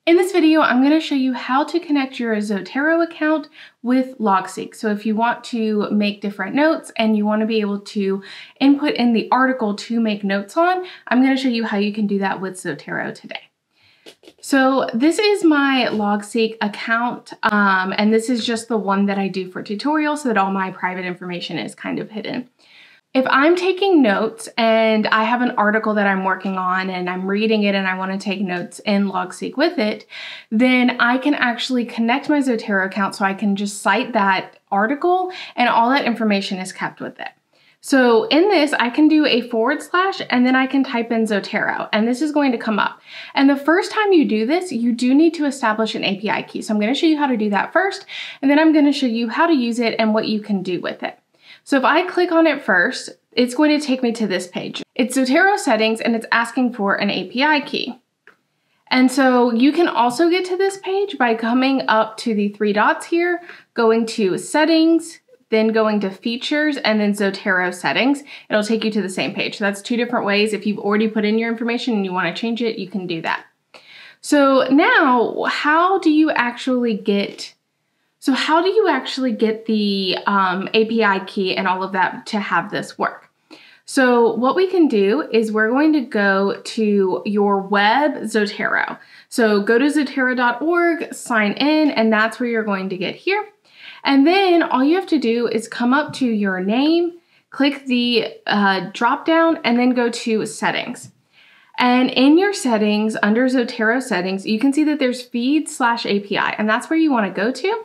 In this video, I'm going to show you how to connect your Zotero account with LogSeq. So if you want to make different notes and you want to be able to input in the article to make notes on, I'm going to show you how you can do that with Zotero today. So this is my LogSeq account, and this is just the one that I do for tutorials so that all my private information is kind of hidden. If I'm taking notes and I have an article that I'm working on and I'm reading it and I want to take notes in LogSeq with it, then I can actually connect my Zotero account so I can just cite that article and all that information is kept with it. So in this, I can do a / and then I can type in Zotero and this is going to come up. And the first time you do this, you do need to establish an API key. So I'm going to show you how to do that first, and then I'm going to show you how to use it and what you can do with it. So if I click on it first, it's going to take me to this page. It's Zotero settings and it's asking for an API key. And so you can also get to this page by coming up to the 3 dots here, going to settings, then going to features, and then Zotero settings. It'll take you to the same page. So that's 2 different ways. If you've already put in your information and you want to change it, you can do that. So now, how do you actually get the API key and all of that to have this work? So what we can do is we're going to go to your web Zotero. So go to zotero.org, sign in, and that's where you're going to get here. And then all you have to do is come up to your name, click the drop down, and then go to settings. And in your settings, under Zotero settings, you can see that there's feed/API, and that's where you want to go to.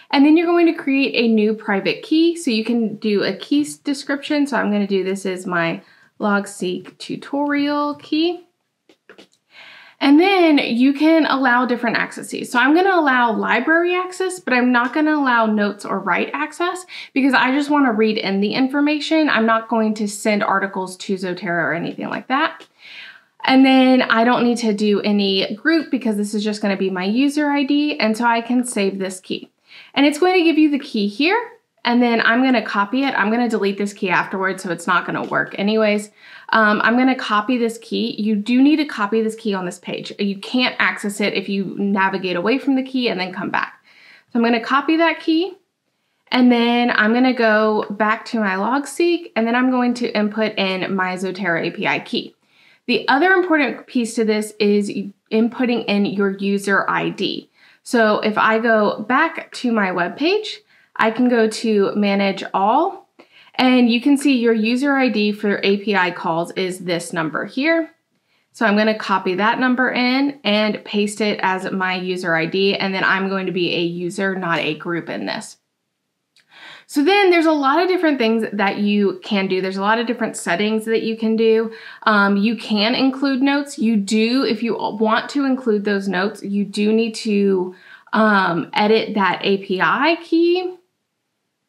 And then you're going to create a new private key. So you can do a key description. So I'm going to do this as my LogSeq tutorial key. And then you can allow different accesses. So I'm going to allow library access, but I'm not going to allow notes or write access because I just want to read in the information. I'm not going to send articles to Zotero or anything like that. And then I don't need to do any group because this is just going to be my user ID. And so I can save this key. And it's going to give you the key here, and then I'm going to copy it. I'm going to delete this key afterwards, so it's not going to work anyways. I'm going to copy this key. You do need to copy this key on this page. You can't access it if you navigate away from the key and then come back. So I'm going to copy that key, and then I'm going to go back to my LogSeq, and then I'm going to input in my Zotero API key. The other important piece to this is inputting in your user ID. So if I go back to my web page, I can go to manage all, and you can see your user ID for API calls is this number here. So I'm going to copy that number in and paste it as my user ID, and then I'm going to be a user, not a group in this. So then there's a lot of different things that you can do. There's a lot of different settings that you can do. You can include notes. You do, if you want to include those notes, you do need to edit that API key.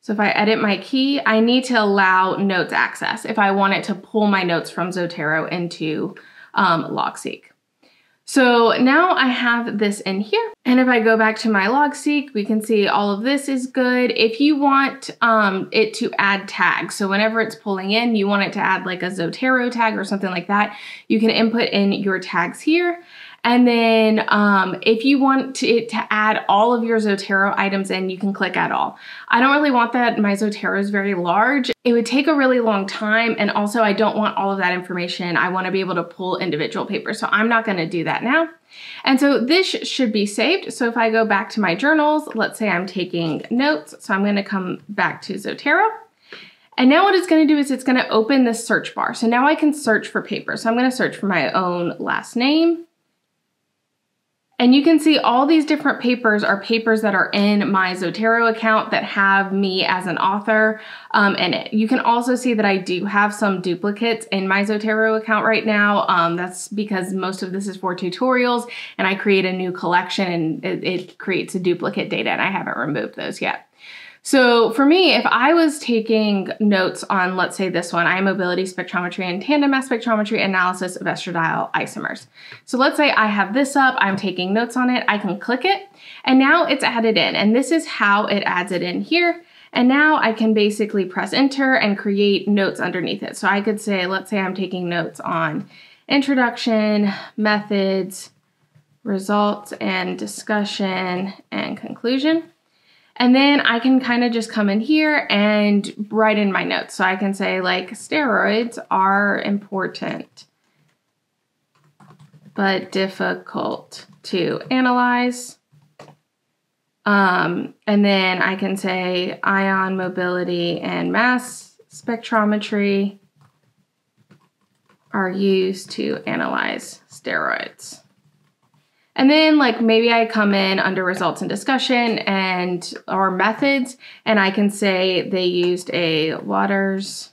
So if I edit my key, I need to allow notes access if I want it to pull my notes from Zotero into LogSeq. So now I have this in here, and if I go back to my LogSeq, we can see all of this is good. If you want it to add tags, so whenever it's pulling in, you want it to add like a Zotero tag or something like that, you can input in your tags here. And then if you want it to add all of your Zotero items in, you can click add all. I don't really want that. My Zotero is very large. It would take a really long time. And also I don't want all of that information. I want to be able to pull individual papers. So I'm not going to do that now. And so this should be saved. So if I go back to my journals, let's say I'm taking notes. So I'm going to come back to Zotero. And now what it's going to do is it's going to open this search bar. So now I can search for papers. So I'm going to search for my own last name. And you can see all these different papers are papers that are in my Zotero account that have me as an author in it. You can also see that I do have some duplicates in my Zotero account right now. That's because most of this is for tutorials, and I create a new collection and it creates a duplicate data, and I haven't removed those yet. So for me, if I was taking notes on, let's say this one, ion mobility spectrometry and tandem mass spectrometry analysis of estradiol isomers. So let's say I have this up, I'm taking notes on it, I can click it, and now it's added in. And this is how it adds it in here. And now I can basically press enter and create notes underneath it. So I could say, let's say I'm taking notes on introduction, methods, results and discussion and conclusion. And then I can kind of just come in here and write in my notes. So I can say like steroids are important, but difficult to analyze. And then I can say ion mobility and mass spectrometry are used to analyze steroids. And then like maybe I come in under results and discussion and or methods, and I can say they used a Waters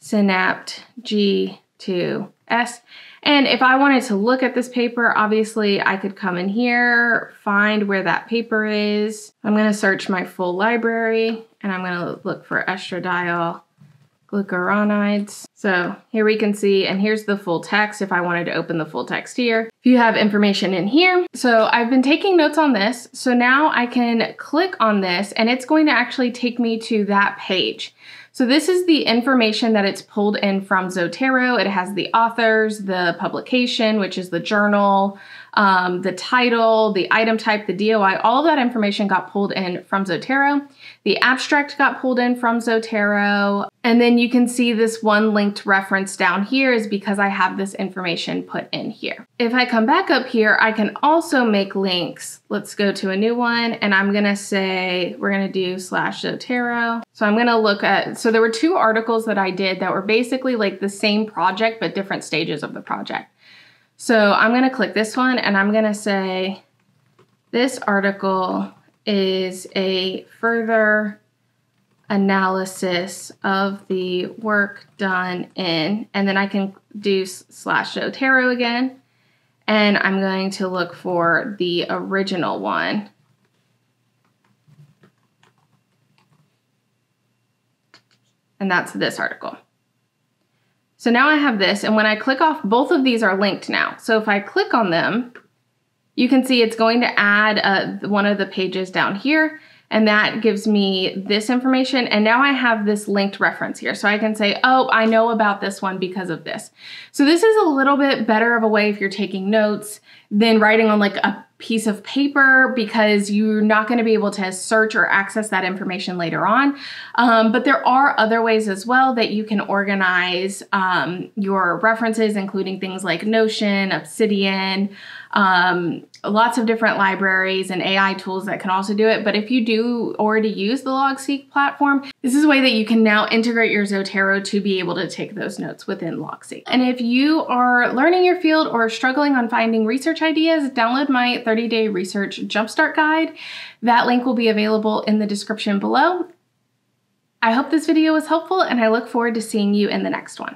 Synapt G2S. And if I wanted to look at this paper, obviously I could come in here, find where that paper is. I'm going to search my full library and I'm going to look for estradiol glucuronides. So here we can see, and here's the full text if I wanted to open the full text here. If you have information in here. So I've been taking notes on this. So now I can click on this and it's going to actually take me to that page. So this is the information that it's pulled in from Zotero. It has the authors, the publication, which is the journal, the title, the item type, the DOI, all of that information got pulled in from Zotero. The abstract got pulled in from Zotero. And then you can see this one linked reference down here is because I have this information put in here. If I come back up here, I can also make links. Let's go to a new one and I'm gonna say, we're gonna do /Zotero. So I'm gonna look at, so there were 2 articles that I did that were basically like the same project, but different stages of the project. So I'm gonna click this one and I'm gonna say, this article is a further analysis of the work done in, and then I can do /Zotero again, and I'm going to look for the original one. And that's this article. So now I have this, and when I click off, both of these are linked now. So if I click on them, you can see it's going to add one of the pages down here, and that gives me this information. And now I have this linked reference here. So I can say, oh, I know about this one because of this. So this is a little bit better of a way if you're taking notes than writing on like a piece of paper, because you're not going to be able to search or access that information later on. But there are other ways as well that you can organize your references, including things like Notion, Obsidian, lots of different libraries and AI tools that can also do it. But if you do already use the LogSeq platform, this is a way that you can now integrate your Zotero to be able to take those notes within LogSeq. And if you are learning your field or struggling on finding research ideas, download my 30-day research jumpstart guide. That link will be available in the description below. I hope this video was helpful and I look forward to seeing you in the next one.